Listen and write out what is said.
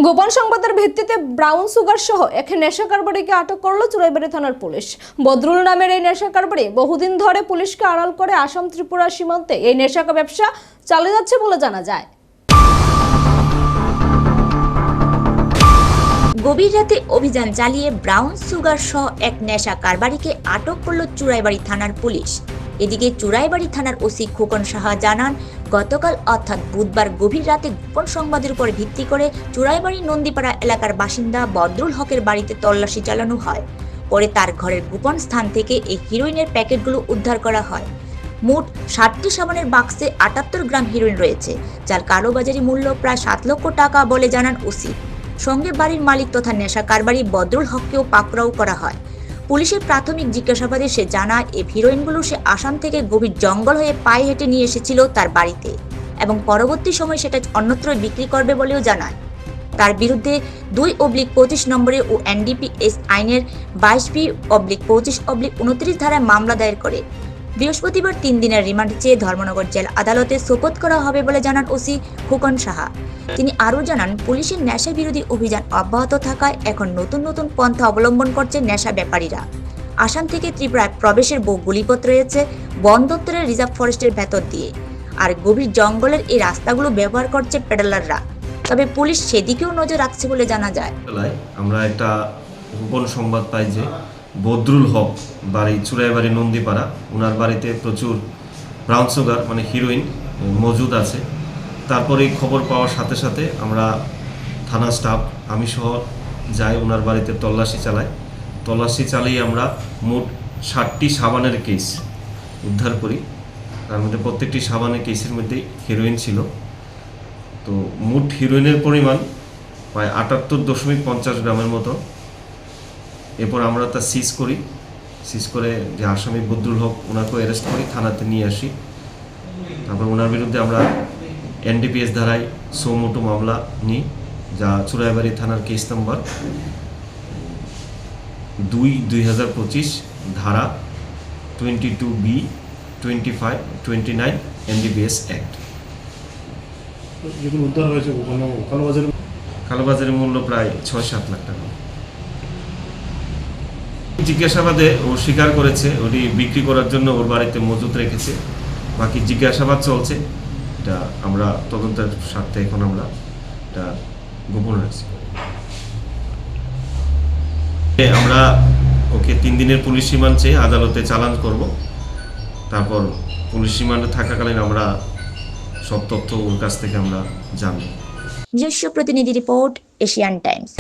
গোপন সংবাদের ভিত্তিতে ব্রাউন সুগার সহ এক নেশা কারবারিকে আটক করল চুরাইবাড়ি থানার পুলিশ। বদরুল নামের এই নেশা কারবারি বহুদিন ধরে পুলিশকে আড়াল করে আসাম ত্রিপুরা সীমান্তে এই নেশা ব্যবসা চালিয়ে যাচ্ছে বলে জানা যায়। গভীর রাতে অভিযান চালিয়ে ব্রাউন সুগার সহ এক নেশা কারবারিকে আটক করল চুরাইবাড়ি থানার পুলিশ। এদিকে চুরাইবাড়ি থানার ওসি খোকন সাহা জানান, গতকাল অর্থাৎ বুধবার গভীর রাতে গোপন সংবাদের উপর ভিত্তি করে চুরাইবাড়ি নন্দীপাড়া এলাকার বাসিন্দা বদরুল হকের বাড়িতে তল্লাশি চালানো হয়। পরে তার ঘরের গোপন স্থান থেকে এই হিরোইনের প্যাকেটগুলো উদ্ধার করা হয়। মোট 60টি সাবানের বাক্সে 78 গ্রাম হিরোইন রয়েছে, যার কালোবাজারি মূল্য প্রায় 7 লক্ষ টাকা বলে জানান ওসি। সঙ্গে বাড়ির মালিক তথা নেশা কারবারি বদরুল হককেও পাকড়াও করা হয়। পুলিশের প্রাথমিক জিজ্ঞাসাবাদে সে জানায়, এই হিরোইনগুলো সে আসাম থেকে গভীর জঙ্গল হয়ে পায়ে হেঁটে নিয়ে এসেছিল তার বাড়িতে এবং পরবর্তী সময় সেটা অন্যত্র বিক্রি করবে বলেও জানায়। তার বিরুদ্ধে 2/25 নম্বরে ও NDPS আইনের 22B/25/29 ধারায় মামলা দায়ের করে বৃহস্পতিবার 3 দিনের রিমান্ড চেয়ে ধর্মনগর জেল আদালতে সোপর্দ করা হবে বলে জানান ওসি খোকন সাহা। তিনি আরও জানান, পুলিশের নেশা বিরোধী অভিযান অব্যাহত থাকায় এখন নতুন নতুন পন্থা অবলম্বন করছে নেশা ব্যাপারীরা। আসাম থেকে ত্রিপুরায় প্রবেশের বহু গলিপথ রয়েছে বন দপ্তরের রিজার্ভ ফরেস্টের ভেতর দিয়ে, আর গভীর জঙ্গলের এই রাস্তাগুলো ব্যবহার করছে পেডালাররা। তবে পুলিশ সেদিকেও নজর রাখছে বলে জানা যায়। আমরা একটা গোপন সংবাদ পাই যে বদরুল হক বাড়ি চুরাইবাড়ি নন্দীপাড়া, ওনার বাড়িতে প্রচুর ব্রাউন সুগার মানে হিরোইন মজুদ আছে। তারপরে খবর পাওয়ার সাথে সাথে আমরা থানা স্টাফ আমি সহ যাই ওনার বাড়িতে তল্লাশি চালাই। তল্লাশি চালিয়ে আমরা মোট 60টি সাবানের কেস উদ্ধার করি। তার মধ্যে প্রত্যেকটি সাবানের কেসের মধ্যে হিরোইন ছিল। তো মোট হিরোইনের পরিমাণ প্রায় 78.50 গ্রামের মতো। এরপর আমরা তা সিজ করি। সিজ করে যে আসামি বদরুল হক ওনাকেও অ্যারেস্ট করি, থানাতে নিয়ে আসি। তারপর ওনার বিরুদ্ধে আমরা NDPS ধারায় সৌমোটো মামলা নিই, যা চুরাইবাড়ি থানার কেস নম্বর 2/2025 ধারা 22B/25/29 NDPS অ্যাক্ট। যেগুলো উদ্ধার হয়েছে কালোবাজারের মূল্য প্রায় 6-7 লাখ টাকা। জিজ্ঞাসাবাদে ও স্বীকার করেছে ওটি বিক্রি করার জন্য ওর বাড়িতে মজুত রেখেছে। বাকি জিজ্ঞাসাবাদ চলছে, এটা আমরা তদন্তের স্বার্থে এখন আমরা এটা গোপন রাখছি। আমরা ওকে 3 দিনের পুলিশ রিমান্ড চেয়ে আদালতে চালান করব। তারপর পুলিশ রিমান্ডে থাকাকালীন আমরা সব তথ্য ওর কাছ থেকে আমরা জানব। নিজস্ব প্রতিনিধি রিপোর্ট, এশিয়ান টাইমস।